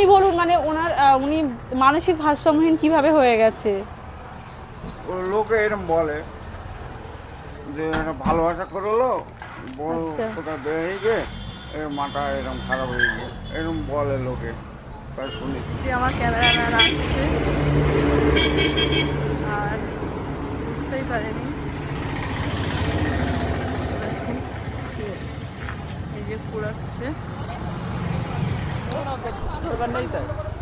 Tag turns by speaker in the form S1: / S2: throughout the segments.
S1: আপনি বলুন মানে উনি মানসিক ভারসাম্যহীন কিভাবে হয়ে গেছে?
S2: লোকে এরকম বলে যে একটা ভালোবাসা করলো বউ
S1: আচ্ছা।
S2: কোথাও বেরিয়ে গিয়ে এর মাথা এরকম খারাপ হয়ে গিয়ে এরকম বলে লোকে, তাই শুনেছি।
S3: আমার ক্যামেরাম্যান আসছে আর বুঝতেই পারেনি। এই যে পুরাচ্ছে।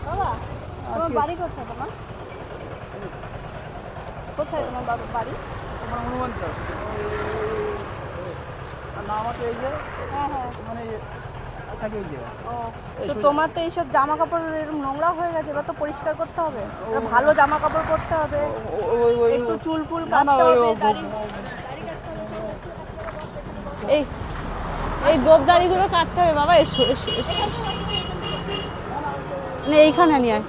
S4: বাবা, তোমার বাড়ি কোথায়? কোথায় তোমার বাড়ি?
S5: আমার হনুমান চাষ আমাকে এই যে
S4: হ্যাঁ হ্যাঁ।
S5: মানে থাকে এই যে
S4: ও, তো তোমার তো এইসব জামা কাপড় এরকম নোংরা হয়ে গেছে, এবার তো পরিষ্কার করতে হবে। ভালো জামা কাপড় পরতে হবে, একটু চুল ফুল কাটতে হবে, দাড়ি কাটতে হবে।
S1: এই এই গোবদাড়িগুলো কাটতে হবে বাবা। এসো এসো এসো, না এইখানে নিয়ে আয়।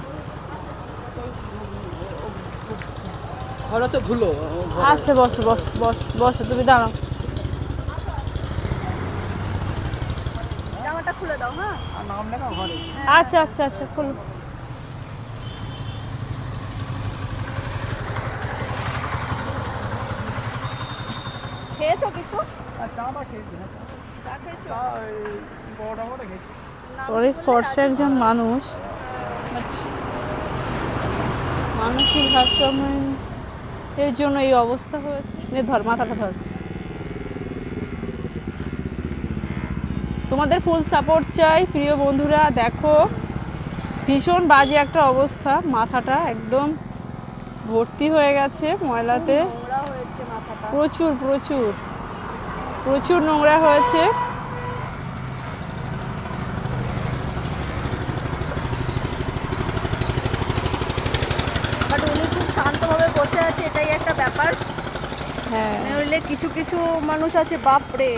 S5: ঘর হচ্ছে ধুলো।
S1: আচ্ছা বসো বসো বসো বসো, তুমি দাঁড়াও।
S4: জামাটা খুলে দাও। হ্যাঁ,
S5: আর নাম লেখা ঘরে।
S1: আচ্ছা আচ্ছা আচ্ছা, খোলো।
S4: খেয়েছো কিছু?
S5: আর চাটা খেয়েছি,
S4: চা খেয়েছো?
S5: চা বড়টা বড় খেয়েছি।
S1: অনেক ফর্সা একজন মানুষ, মানসিক ভারসাম্যহীন এর জন্য এই অবস্থা হয়েছে। নে ধর, মাথাটা ধর। তোমাদের ফুল সাপোর্ট চাই প্রিয় বন্ধুরা। দেখো ভীষণ বাজে একটা অবস্থা, মাথাটা একদম ভর্তি হয়ে গেছে ময়লাতে।
S4: নোংরা হয়েছে মাথাটা।
S1: প্রচুর প্রচুর প্রচুর নোংরা হয়েছে।
S4: বাট উনি খুব শান্তভাবে বসে আছে, এটাই একটা ব্যাপার।
S1: হ্যাঁ,
S4: নইলে কিছু কিছু মানুষ আছে, বাপরে,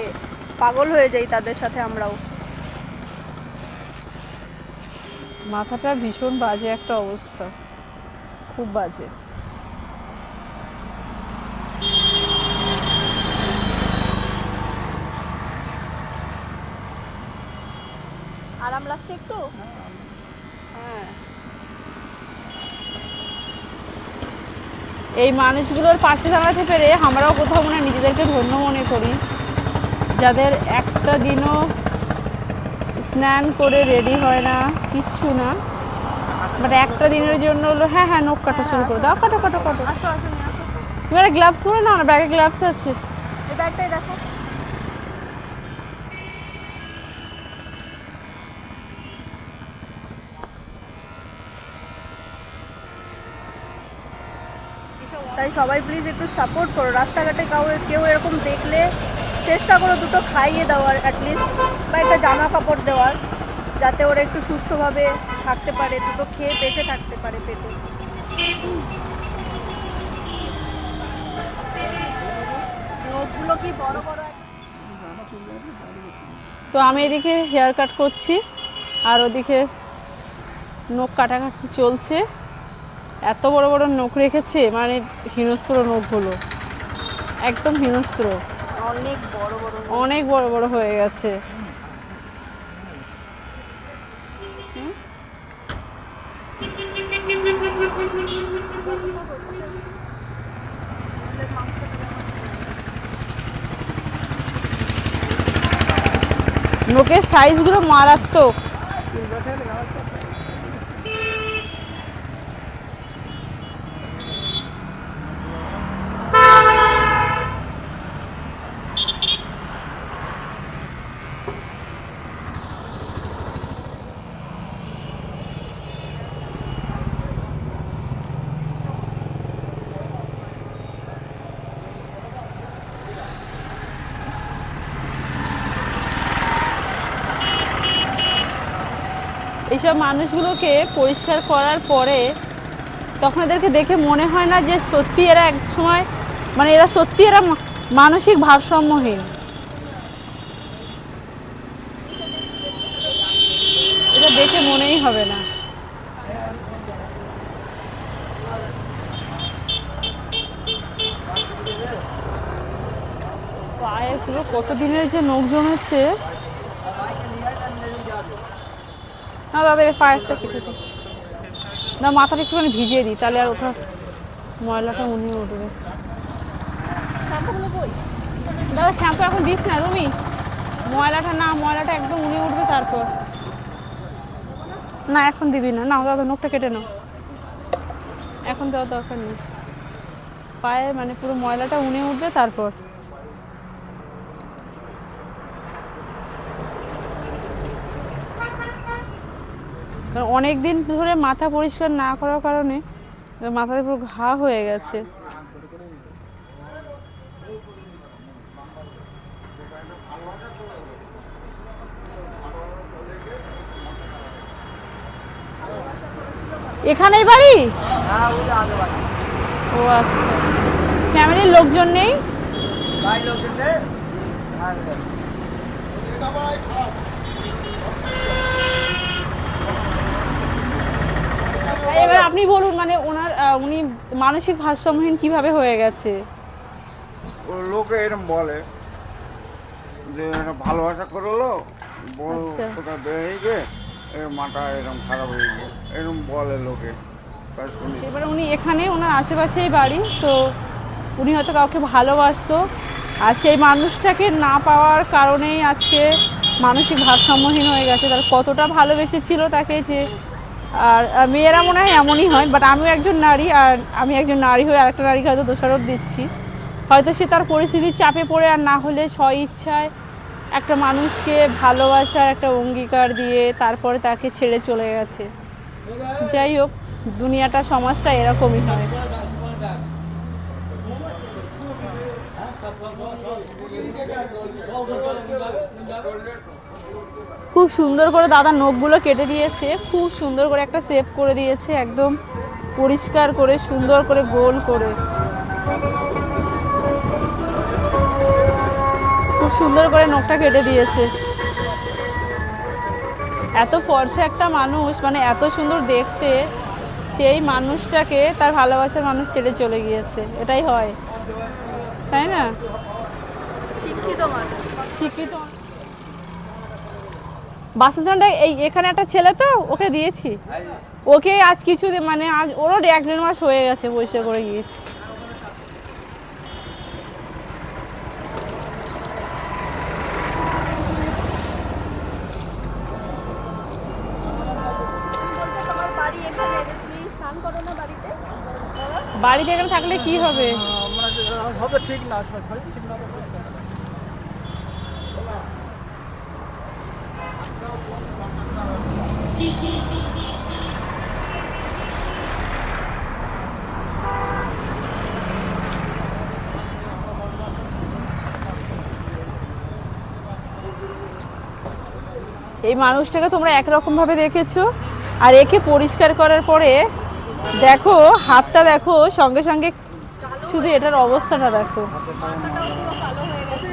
S4: পাগল হয়ে যাই তাদের সাথে আমরাও।
S1: মাথাটা ভীষণ বাজে একটা অবস্থা, খুব বাজে।
S4: আরাম লাগছে একটু? হ্যাঁ।
S1: এই মানুষগুলোর পাশে দাঁড়াতে পেরে আমরাও কোথাও মনে হয় নিজেদেরকে ধন্য মনে করি, যাদের একটা দিনও স্নান করে রেডি হয় না, কিচ্ছু না, বাট একটা দিনের জন্য হলো। হ্যাঁ হ্যাঁ, নখ কাটা শুরু করে দাও, কাটো কাটো কাটো।
S4: আসো আসো নিয়ে আসো।
S1: তুমি একটা গ্লাভস পরে নাও না, ব্যাগে গ্লাভস আছে।
S4: এই ব্যাগটাই দেখো। তাই সবাই প্লিজ একটু সাপোর্ট করো। রাস্তাঘাটে কেউ এরকম দেখলে চেষ্টা করো দুটো খাইয়ে দেওয়ার অ্যাটলিস্ট, বা একটা জামা কাপড় দেওয়ার, যাতে ওরা একটু সুস্থভাবে থাকতে পারে, দুটো খেয়ে বেঁচে থাকতে পারে পেটে। নখগুলো কি বড় বড়?
S1: তো আমি এদিকে হেয়ার কাট করছি আর ওদিকে নখ কাটাকাটি চলছে। এত বড় বড় নখ রেখেছে, মানে হিংস্র নখগুলো, একদম হিংস্র,
S4: অনেক বড় বড় নখ।
S1: অনেক বড় বড় হয়ে গেছে। নখের সাইজগুলো মারাত্মক। এইসব মানুষগুলোকে পরিষ্কার করার পরে তখন এদেরকে দেখে মনে হয় না যে সত্যি এরা এক সময়, মানে এরা সত্যি এরা মানসিক ভারসাম্যহীন। এটা দেখে মনেই হবে না। পায়ের পুরো কত দিনের যে নখ জমেছে। না দাদা এর পায়েরটা কেটে দিই, না মাথাটা একটুখানি ভিজিয়ে দিই, তাহলে আর ওঠার ময়লাটা উনিয়ে উঠবে।
S4: শ্যাম্পুগুলো কই?
S1: দাদা শ্যাম্পু এখন দিস না রুমি, ময়লাটা একদম উনিয়ে উঠবে তারপর। না এখন দিবি না, না দাদা নখটা কেটে নাও, এখন দেওয়ার দরকার নেই। পায়ে মানে পুরো ময়লাটা উনিয়ে উঠবে তারপর। অনেক দিন ধরে মাথা পরিষ্কার না করার কারণে মাথাতে পুরো ঘা হয়ে গেছে। এখানেই বাড়ি? ও আচ্ছা, ফ্যামিলির লোকজন নেই? এবার আপনি বলুন মানে উনি মানসিক ভারসাম্যহীন কিভাবে হয়ে গেছে?
S2: ও লোকে এরকম বলে যে এটা ভালোবাসা করলো, বউ
S1: আচ্ছা।
S2: কোথাও বেরিয়ে গিয়ে মাথা এরকম খারাপ হয়ে গিয়ে এরকম বলে লোকে, তাই শুনি।
S1: এবার উনি এখানে ওনার আশেপাশেই বাড়ি, তো উনি হয়তো কাউকে ভালোবাসতো, আর সেই মানুষটাকে না পাওয়ার কারণেই আজকে মানসিক ভারসাম্যহীন হয়ে গেছে। তার কতটা ভালোবেসেছিল তাকে যে, আর মেয়েরা মনে হয় এমনই হয়, বাট আমিও একজন নারী, আর আমি একজন নারী হয়ে আরেকটা নারীকে হয়তো দোষারোপ দিচ্ছি। হয়তো সে তার পরিস্থিতির চাপে পড়ে, আর না হলে স্ব ইচ্ছায় একটা মানুষকে ভালোবাসার একটা অঙ্গীকার দিয়ে তারপরে তাকে ছেড়ে চলে গেছে। যাই হোক, দুনিয়াটা সমাজটা এরকমই হয়। খুব সুন্দর করে দাদা নখগুলো কেটে দিয়েছে, খুব সুন্দর করে একটা শেপ করে দিয়েছে, একদম পরিষ্কার করে সুন্দর করে গোল করে খুব সুন্দর করে নখটা কেটে দিয়েছে। এত ফর্সা একটা মানুষ, মানে এত সুন্দর দেখতে, সেই মানুষটাকে তার ভালোবাসার মানুষ ছেড়ে চলে গিয়েছে। এটাই হয়, তাই না?
S4: শিক্ষিত মানুষ।
S1: শিক্ষিত বাস স্ট্যান্ডে এখানে একটা ছেলে, তো ওকে দিয়েছি, ওকে আজ কিছুদিন মানে আজ ওরও 1-1.5 মাস হয়ে গেছে পয়সা করে গিয়েছি।
S4: বলছো তোমার বাড়ি এখানে, তুমি স্নান করো না বাড়িতে? বাবা?
S1: বাড়িতে এখানে থাকলে কি হবে?
S5: হবে ঠিক না, ঠিক না।
S1: এই মানুষটাকে তোমরা একরকম ভাবে দেখেছো, আর একে পরিষ্কার করার পরে দেখো হাতটা, দেখো সঙ্গে সঙ্গে শুধু এটার অবস্থাটা দেখো,
S4: মাথাটাও পুরো কালো হয়ে গেছে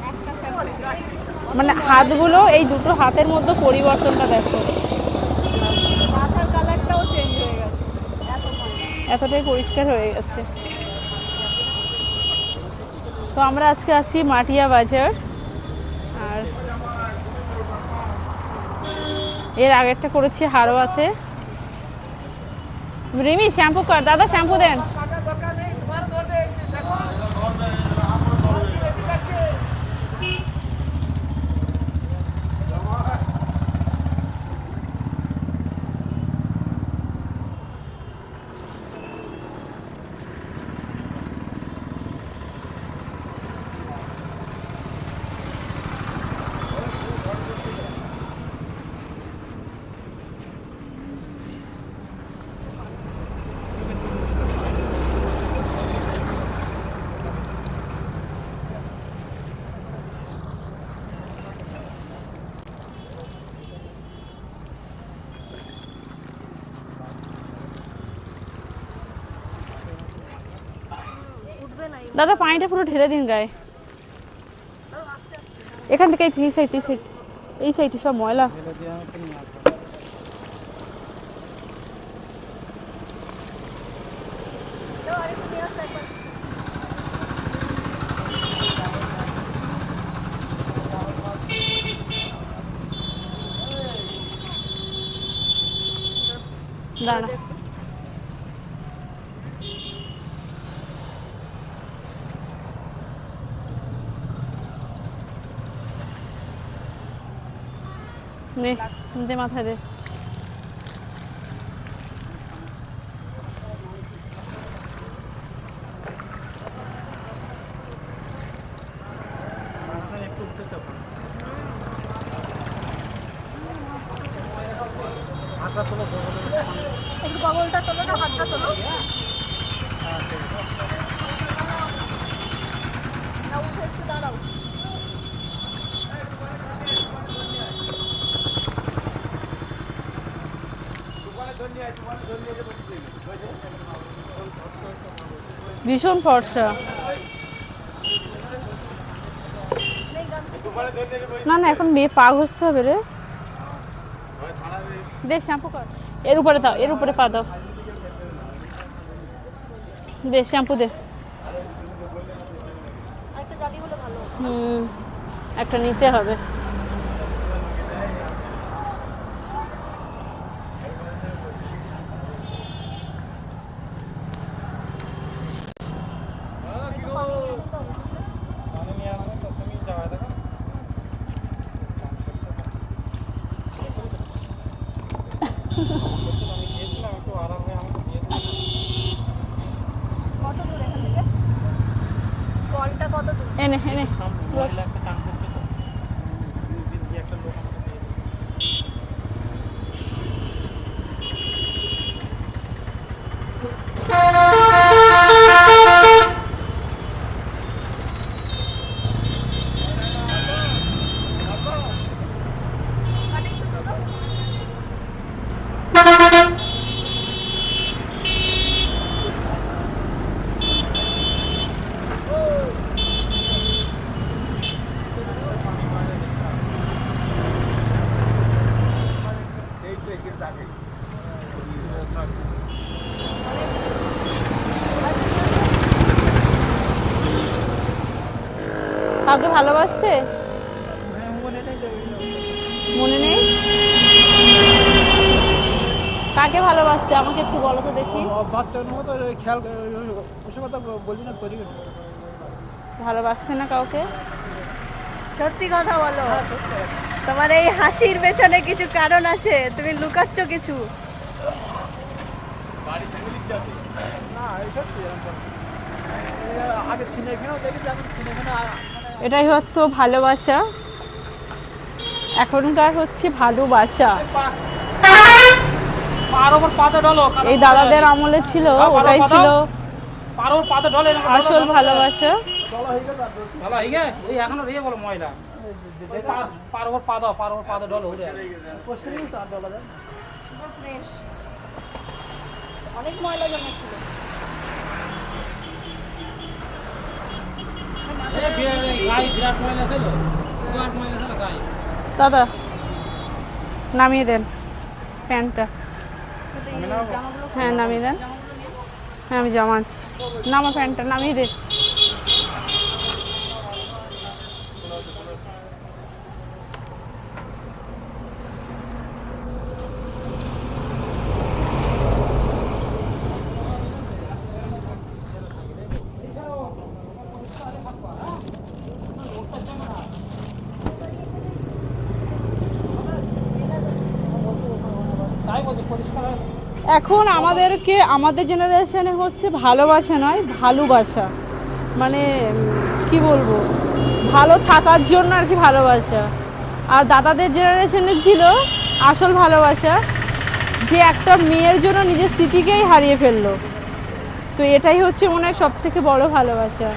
S4: একটা শ্যাম্পু।
S1: মানে হাতগুলো, এই দুটো হাতের মধ্যে পরিবর্তনটা দেখো,
S4: মাথার কালারটাও চেঞ্জ হয়ে গেছে, এত ময়লা।
S1: এতটাই পরিষ্কার হয়ে গেছে। তো আমরা আজকে আছি মাটিয়া বাজার, আর এর আগেরটা করেছি হারোয়াতে। রিমি শ্যাম্পু কর, দাদা শ্যাম্পু দেন।
S4: উঠবে না
S1: দাদা পানিটা পুরো ঢেলে দিন গায়ে। এখান থেকে এই সাইড, এই সাইডে সব ময়লা।
S4: আরেকটু নিয়ে আসো একবার।
S1: দাঁড়া। নে দে, মাথায় দে।
S4: একটু বগলটা তোলো না, হাতটা তোলো। না, উঠে একটু দাঁড়াও।
S1: ভীষণ ফর্সা। না না, এখন মেয়ে পা ঘষতে হবে রে। দে শ্যাম্পু কর, এর উপরে দাও, এর উপরে পা দাও। দে শ্যাম্পু দে।
S4: একটা জালি হলে ভালো হতো।
S1: একটা নিতে হবে।
S4: কত দূর এখান থেকে? কলটা কত দূর?
S1: এনে এনে বস। কাউকে ভালোবাসতে মনে নেই? কাকে ভালোবাসতে আমাকে একটু বলো তো দেখি।
S5: বাচ্চার মতো খেয়াল ওসব কথা বলবি না, করি না।
S1: ভালোবাসতে না কাউকে?
S4: সত্যি কথা বলো, তোমার এই হাসির পেছনে কিছু কারণ আছে, তুমি লুকাচ্ছ কিছু।
S5: না এই সত্যি আগে সিনেমাও দেখেছি, এখন সিনেমা
S1: এটাই হতো ভালোবাসা, এখনকার হচ্ছে ভালোবাসা। এই দাদাদের আমলে ছিল, ওটাই ছিল আসল ভালোবাসা।
S5: ভালো হয়ে গেছে ওই এখনো রে বলো ময়লা পার ওপর পা দাও, পার ওপর পা দাও, ডলো উঠে
S4: অনেক ময়লা জমা ছিল।
S1: দাদা নামিয়ে দেন প্যান্টটা। হ্যাঁ নামিয়ে দেন। হ্যাঁ আমি জামা আছি, নামা প্যান্টটা নামিয়ে দে। এখন আমাদেরকে আমাদের জেনারেশনে হচ্ছে ভালোবাসা নয় ভালোবাসা, মানে কি বলবো, ভালো থাকার জন্য আর কি ভালোবাসা। আর দাদাদের জেনারেশনে ছিল আসল ভালোবাসা, যে একটা মেয়ের জন্য নিজের স্মৃতিকেই হারিয়ে ফেললো। তো এটাই হচ্ছে মনে হয় সব থেকে বড় ভালোবাসা।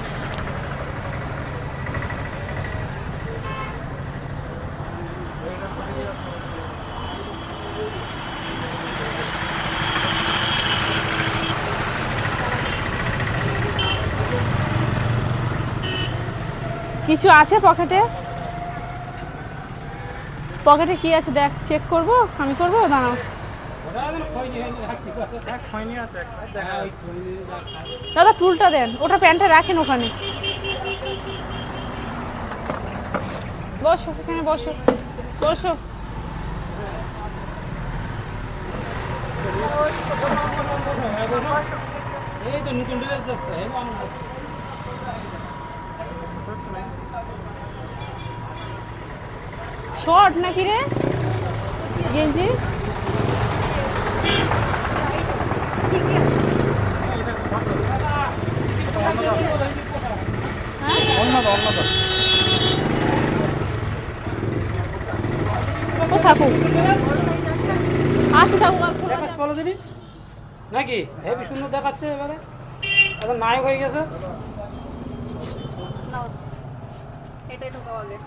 S1: কিছু আছে পকেটে? পকেটে কি আছে দেখ, চেক করব, আমি করব, দাঁড়াও। দাদা টুলটা দেন, ওটা প্যান্টটা রাখেন ওখানে। বসো এখানে, বসো বসো।
S5: এই তো নতুন ড্রেস আসছে এই মানুষ
S1: শর্ট নাকি রে গেঞ্জি? ও থাকুক, আচ্ছা থাকুক, আর খোলা যাবে।
S5: দেখাচ্ছে বলো দিদি নাকি হেবি সুন্দর দেখাচ্ছে এবারে এখন নায়ক হয়ে গেছে
S4: নাও এটাই ঢোকাও আগে।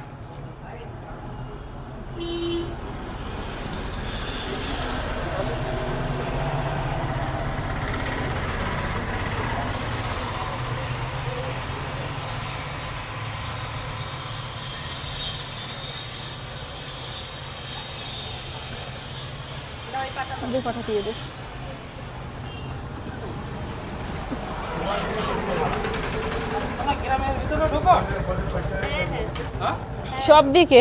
S4: দাও এই পাটা দাও।
S1: ওদের কথা দিয়ে দে।
S5: তোমার গ্রামের ভিতরে ঢোকো
S4: হ্যাঁ হ্যাঁ
S5: হ্যাঁ
S1: সব দিকে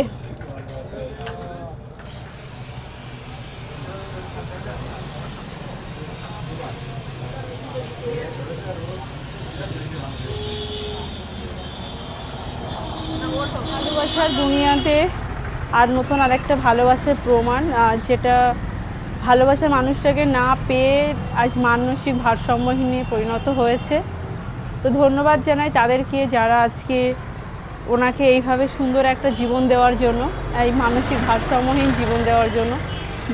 S1: ভালোবাসার দুনিয়াতে আর নতুন আরেকটা ভালোবাসার প্রমাণ, যেটা ভালোবাসার মানুষটাকে না পেয়ে আজ মানসিক ভারসাম্যহীনে পরিণত হয়েছে। তো ধন্যবাদ জানাই তাদেরকে যারা আজকে ওনাকে এইভাবে সুন্দর একটা জীবন দেওয়ার জন্য, এই মানসিক ভারসাম্যহীন জীবন দেওয়ার জন্য।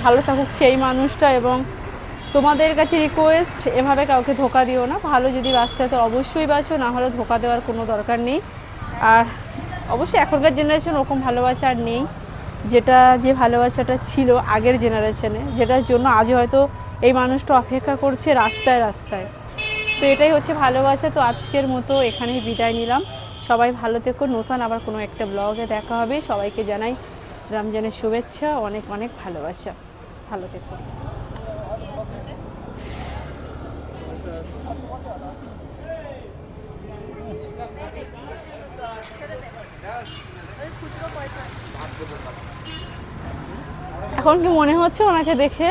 S1: ভালো থাকুক সেই মানুষটা, এবং তোমাদের কাছে রিকোয়েস্ট, এভাবে কাউকে ধোকা দিও না। ভালো যদি বাঁচতে তো অবশ্যই বাঁচো, না হলে ধোকা দেওয়ার কোনো দরকার নেই। আর অবশ্যই এখনকার জেনারেশন ওরকম ভালোবাসা আর নেই, যেটা যে ভালোবাসাটা ছিল আগের জেনারেশনে, যেটার জন্য আজ হয়তো এই মানুষটা অপেক্ষা করছে রাস্তায় রাস্তায়। তো এটাই হচ্ছে ভালোবাসা। তো আজকের মতো এখানেই বিদায় নিলাম। সবাই ভালো থেকো, নতুন আবার কোনো একটা ব্লগে দেখা হবে। সবাইকে জানাই রমজানের শুভেচ্ছা, অনেক অনেক ভালোবাসা। ভালো থেকো। এখন কি মনে হচ্ছে ওনাকে দেখে?